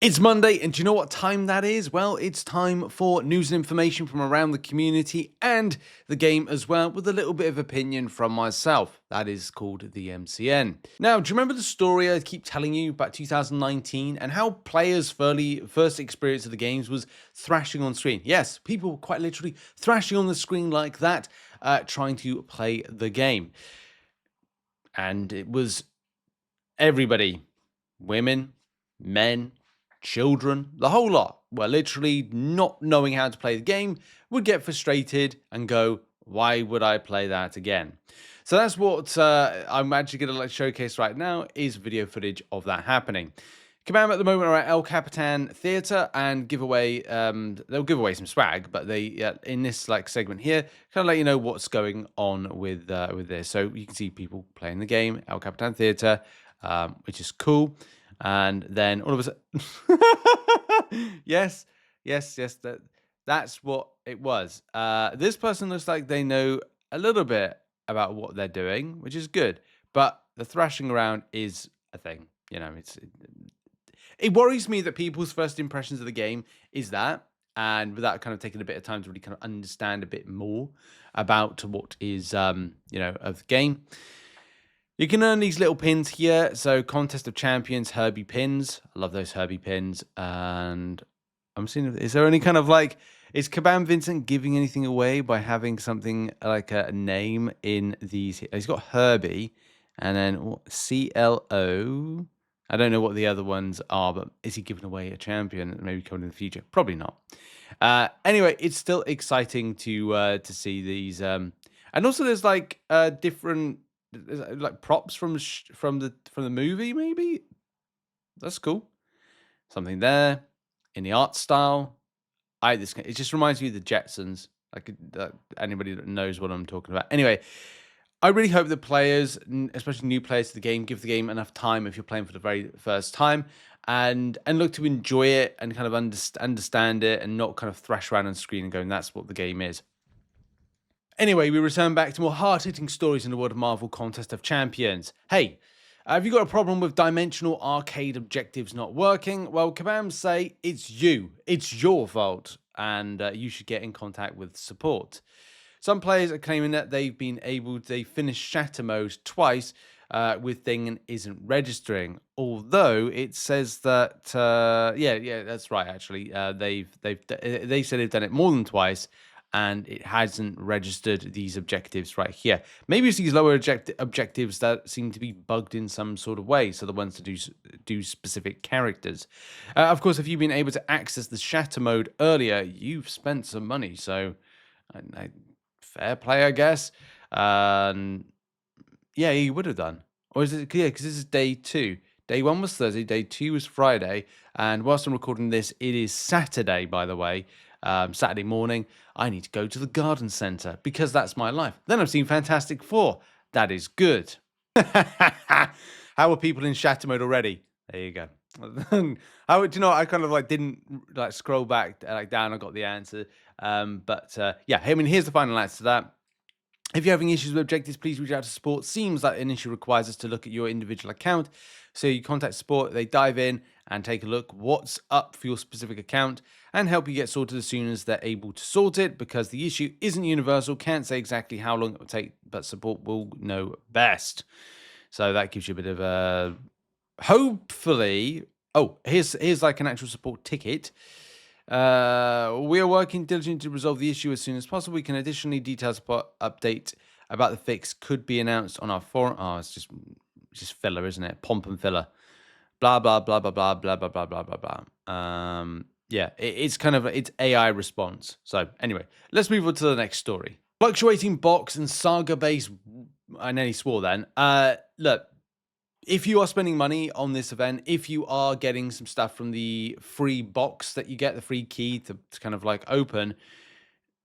It's Monday, and do you know what time that is? Well, it's time for news and information from around the community and the game as well, with a little bit of opinion from myself. That is called the MCN. Now, do you remember the story I keep telling you about 2019 and how players' first experience of the games was thrashing on screen? Yes, people were quite literally thrashing on the screen like that, trying to play the game. And it was everybody, women, men, children, the whole lot were literally not knowing how to play the game, would get frustrated and go, why would I play that again? So that's what I'm actually going to showcase right now is video footage of that happening. Kabam at the moment are at El Capitan Theatre and give away, they'll give away some swag, but they in this segment here, kind of let you know what's going on with this. So you can see people playing the game, El Capitan Theatre, which is cool. And then all of a sudden, yes, that's what it was. This person looks like they know a little bit about what they're doing, which is good. But the thrashing around is a thing. You know, it worries me that people's first impressions of the game is that, and without kind of taking a bit of time to really kind of understand a bit more about what is, of the game. You can earn these little pins here. So Contest of Champions, Herbie pins. I love those Herbie pins. And I'm seeing, is there any kind of is Kabam Vincent giving anything away by having something like a name in these? He's got Herbie and then CLO. I don't know what the other ones are, but is he giving away a champion maybe coming in the future? Probably not. Anyway, it's still exciting to see these. And also there's different props from the movie, maybe. That's cool. Something there in the art style. It just reminds me of the Jetsons. Anybody that knows what I'm talking about. Anyway, I really hope that players, especially new players to the game, give the game enough time if you're playing for the very first time, and look to enjoy it and kind of understand it, and not kind of thrash around on screen and going, that's what the game is. Anyway, we return back to more hard-hitting stories in the world of Marvel Contest of Champions. Hey, have you got a problem with dimensional arcade objectives not working? Well, Kabam say it's you. It's your fault, and you should get in contact with support. Some players are claiming that they finished Shatter Mode twice with Thing and isn't registering. Although it says that, that's right. Actually, they said they've done it more than twice, and it hasn't registered these objectives right here. Maybe it's these lower objectives that seem to be bugged in some sort of way. So the ones to do specific characters. Of course, if you've been able to access the Shatter Mode earlier, you've spent some money. So fair play, I guess. Yeah, you would have done. Or is it? Yeah, because this is day 2. Day 1 was Thursday. Day 2 was Friday. And whilst I'm recording this, it is Saturday, by the way. Saturday morning, I need to go to the garden centre because that's my life. Then I've seen Fantastic Four. That is good. How are people in Shatter Mode already? There you go. I kind of didn't scroll back down. I got the answer. Here's the final answer to that. If you're having issues with objectives, please reach out to support. Seems like an issue requires us to look at your individual account. So you contact support, they dive in and take a look what's up for your specific account and help you get sorted as soon as they're able to sort it, because the issue isn't universal, can't say exactly how long it will take, but support will know best. So that gives you a bit of a hopefully. Oh, here's an actual support ticket. We are working diligently to resolve the issue as soon as possible. We can additionally detail support update about the fix could be announced on our forum. Oh, it's just filler, isn't it? Pomp and filler. Blah blah blah blah blah blah blah blah blah blah blah. It's AI response. So anyway, let's move on to the next story. Fluctuating box and Saga base. I nearly swore then. Look. If you are spending money on this event, if you are getting some stuff from the free box that you get, the free key to kind of open,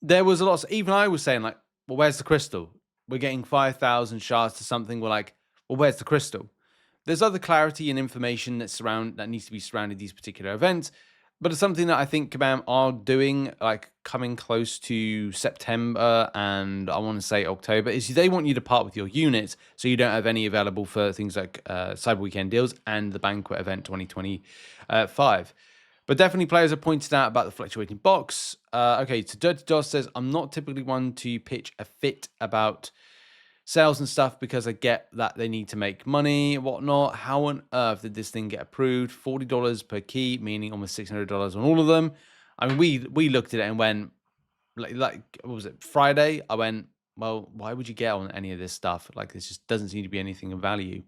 there was a lot. Even I was saying well, where's the crystal? We're getting 5,000 shards to something. We're well, where's the crystal? There's other clarity and information that needs to be surrounded these particular events. But it's something that I think Kabam are doing, like coming close to September and I want to say October, is they want you to part with your units so you don't have any available for things like Cyber Weekend deals and the Banquet event 2025. But definitely players have pointed out about the fluctuating box. Okay, so Dirty Doss says, I'm not typically one to pitch a fit about sales and stuff because I get that they need to make money and whatnot. How on earth did this thing get approved? $40 per key, meaning almost $600 on all of them. I mean, we looked at it and went, like what was it, Friday? I went, well, why would you get on any of this stuff? Like, this just doesn't seem to be anything of value.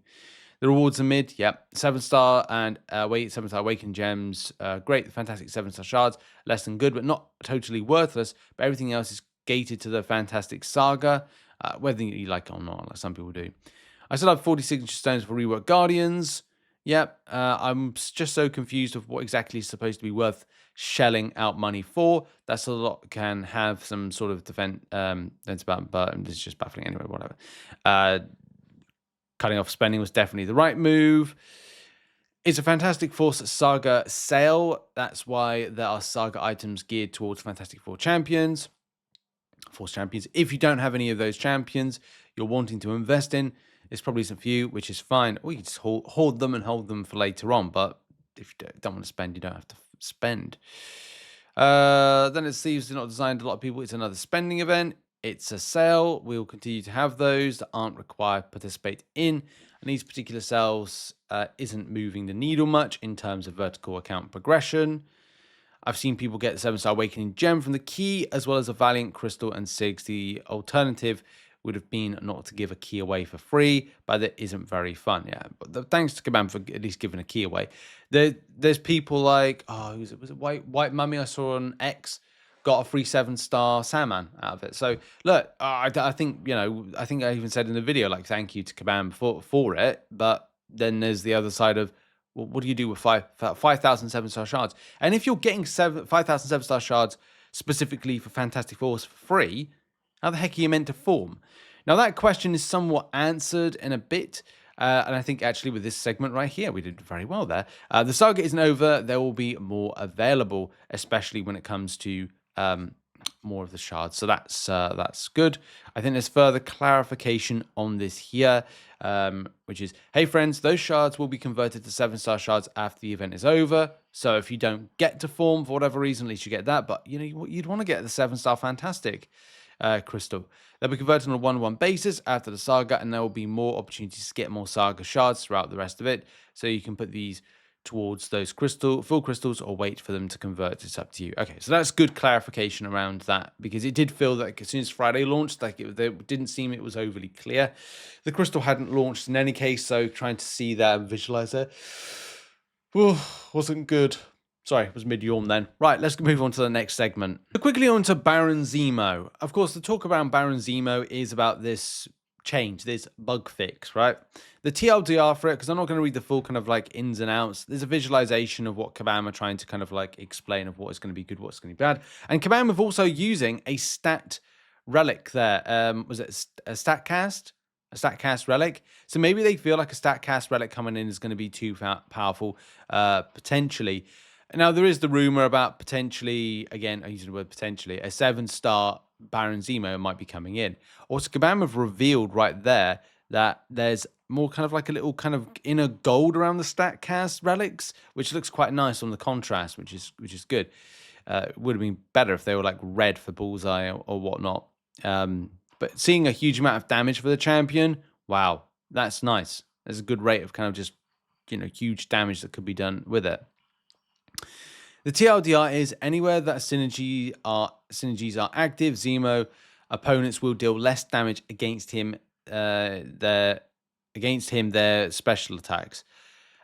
The rewards are mid, yep. 7-star and 7-star Awakened Gems, great, fantastic 7-star shards, less than good, but not totally worthless. But everything else is gated to the fantastic Saga, whether you like it or not, like some people do. I still have 40 signature stones for rework Guardians. Yep, I'm just so confused of what exactly is supposed to be worth shelling out money for. That's a lot, can have some sort of defense, but it's just baffling anyway, whatever. Cutting off spending was definitely the right move. It's a Fantastic Force Saga sale. That's why there are Saga items geared towards Fantastic Four champions. Force champions. If you don't have any of those champions you're wanting to invest in, there's probably some few, which is fine. Or you just hoard them and hold them for later on. But if you don't want to spend, you don't have to spend. Then it seems they're not designed a lot of people. It's another spending event. It's a sale. We'll continue to have those that aren't required to participate in. And these particular sales isn't moving the needle much in terms of vertical account progression. I've seen people get the 7-star Awakening Gem from the key, as well as a Valiant, Crystal, and Sigs. The alternative would have been not to give a key away for free, but that isn't very fun. Yeah, but thanks to Kabam for at least giving a key away. There's people like, oh, was it White Mummy I saw on X? Got a free 7-star Sandman out of it. So look, I think, I think I even said in the video, like, thank you to Kabam for it. But then there's the other side of, well, what do you do with 5,000 7-star shards? And if you're getting 5,000 7-star shards specifically for Fantastic Force for free, how the heck are you meant to form? Now that question is somewhat answered in a bit. And I think actually with this segment right here, we did very well there. The saga isn't over. There will be more available, especially when it comes to more of the shards. So that's good. I think there's further clarification on this here, which is, hey friends, those shards will be converted to 7-star shards after the event is over. So if you don't get to form for whatever reason, at least you get that. But you'd want to get the 7-star fantastic crystal. They'll be converted on a 1-1 basis after the saga, and there will be more opportunities to get more saga shards throughout the rest of it. So you can put these towards those full crystals or wait for them to convert. It's up to you. Okay, so that's good clarification around that, because it did feel like as soon as Friday launched, like it didn't seem it was overly clear. The crystal hadn't launched in any case, so trying to see that and visualize it wasn't good. Sorry, it was mid-yawn then. Right, let's move on to the next segment. So quickly on to Baron Zemo. Of course, the talk around Baron Zemo is about this change, this bug fix, right? The TLDR for it, because I'm not going to read the full kind of like ins and outs. There's a visualization of what Kabam are trying to kind of like explain of what is going to be good, what's going to be bad. And Kabam are also using a stat relic there. Was it a stat cast? A stat cast relic? So maybe they feel like a stat cast relic coming in is going to be too powerful, potentially. Now, there is the rumor about potentially, again, I'm using the word potentially, a 7-star Baron Zemo might be coming in. Also, Kabam have revealed right there that there's more kind of like a little kind of inner gold around the StatCast relics, which looks quite nice on the contrast, which is good. It would have been better if they were like red for Bullseye or whatnot. But seeing a huge amount of damage for the champion, wow, that's nice. There's a good rate of kind of just, huge damage that could be done with it. The TLDR is anywhere that synergies are active, Zemo opponents will deal less damage against him. Their special attacks.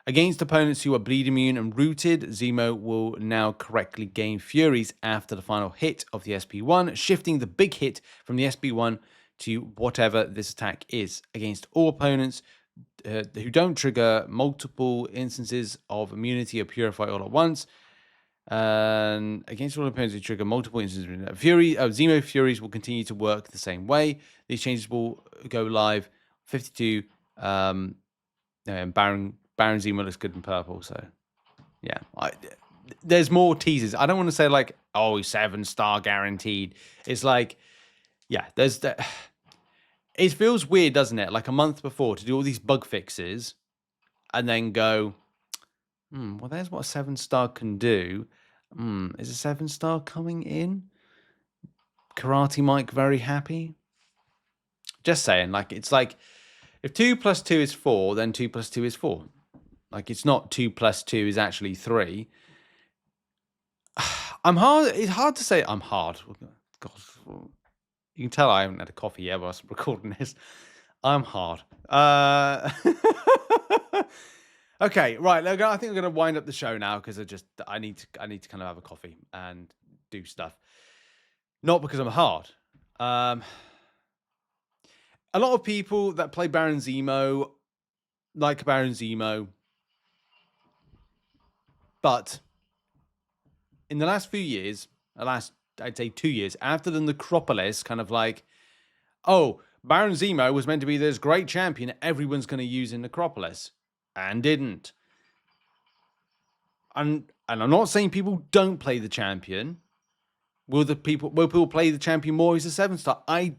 Against opponents who are bleed immune and rooted, Zemo will now correctly gain Furies after the final hit of the SP1, shifting the big hit from the SP1 to whatever this attack is. Against all opponents who don't trigger multiple instances of immunity or purify all at once. And against all opponents who trigger multiple instances of Zemo Furies will continue to work the same way. These changes will go live 52. And Baron Zemo looks good in purple. So, yeah, there's more teasers. I don't want to say like, oh, 7-star guaranteed. It's like, yeah, there's that. It feels weird, doesn't it? Like a month before to do all these bug fixes and then go, well, there's what a 7-star can do. Is a 7-star coming in? Karate Mike very happy? Just saying, like, it's like, if 2 + 2 is 4, then 2 + 2 is 4. Like, it's not 2 + 2 is actually 3. It's hard to say. I'm hard. God, you can tell I haven't had a coffee yet whilst I'm recording this. I'm hard. Okay, right. I think we're going to wind up the show now because I need to kind of have a coffee and do stuff. Not because I'm hard. A lot of people that play Baron Zemo like Baron Zemo, but in the last few years, I'd say 2 years, after the Necropolis, kind of like, oh, Baron Zemo was meant to be this great champion everyone's going to use in Necropolis, and didn't. And I'm not saying people don't play the champion. Will people play the champion more as a 7-star? I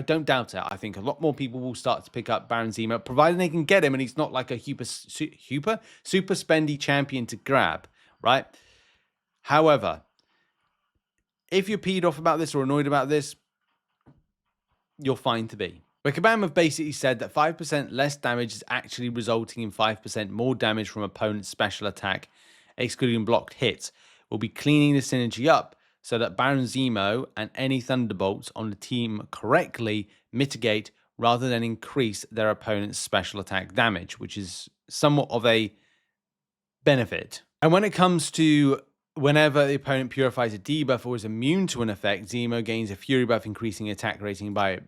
don't doubt it. I think a lot more people will start to pick up Baron Zemo, provided they can get him and he's not like a super spendy champion to grab, right? However, if you're peed off about this or annoyed about this, you're fine to be. But Kabam have basically said that 5% less damage is actually resulting in 5% more damage from opponent's special attack, excluding blocked hits. We'll be cleaning the synergy up so that Baron Zemo and any Thunderbolts on the team correctly mitigate rather than increase their opponent's special attack damage, which is somewhat of a benefit. And when it comes to whenever the opponent purifies a debuff or is immune to an effect, Zemo gains a Fury buff, increasing attack rating by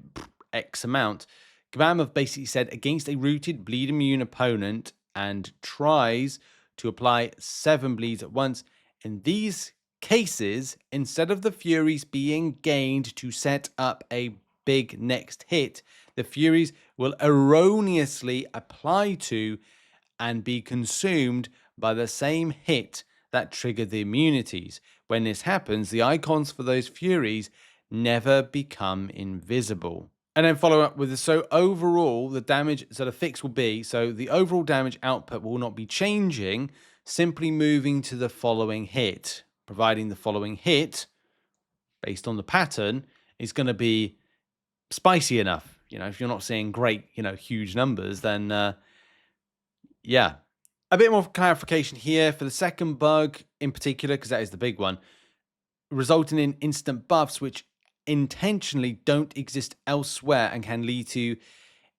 X amount. Kabam have basically said against a rooted bleed immune opponent and tries to apply 7 bleeds at once. In these cases, instead of the Furies being gained to set up a big next hit, the Furies will erroneously apply to and be consumed by the same hit that triggered the immunities. When this happens, the icons for those Furies never become invisible. And then follow up with this. So overall, the damage, so the fix will be, so the overall damage output will not be changing, simply moving to the following hit, providing the following hit, based on the pattern, is going to be spicy enough. You know, if you're not seeing great, huge numbers, then yeah. A bit more clarification here for the second bug in particular, because that is the big one, resulting in instant buffs, which intentionally don't exist elsewhere and can lead to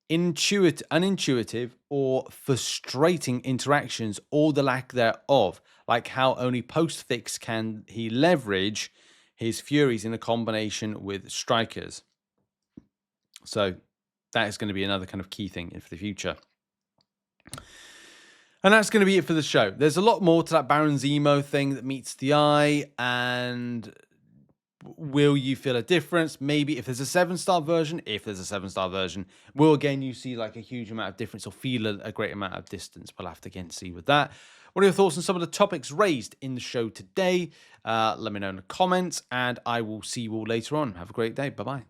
unintuitive or frustrating interactions or the lack thereof, like how only post-fix can he leverage his Furies in a combination with Strikers. So that is going to be another kind of key thing for the future. And that's going to be it for the show. There's a lot more to that Baron Zemo thing that meets the eye, and will you feel a difference? Maybe if there's a 7-star version, will again you see like a huge amount of difference or feel a great amount of distance? We'll have to again see with that. What are your thoughts on some of the topics raised in the show today? Let me know in the comments, and I will see you all later on. Have a great day. Bye-bye.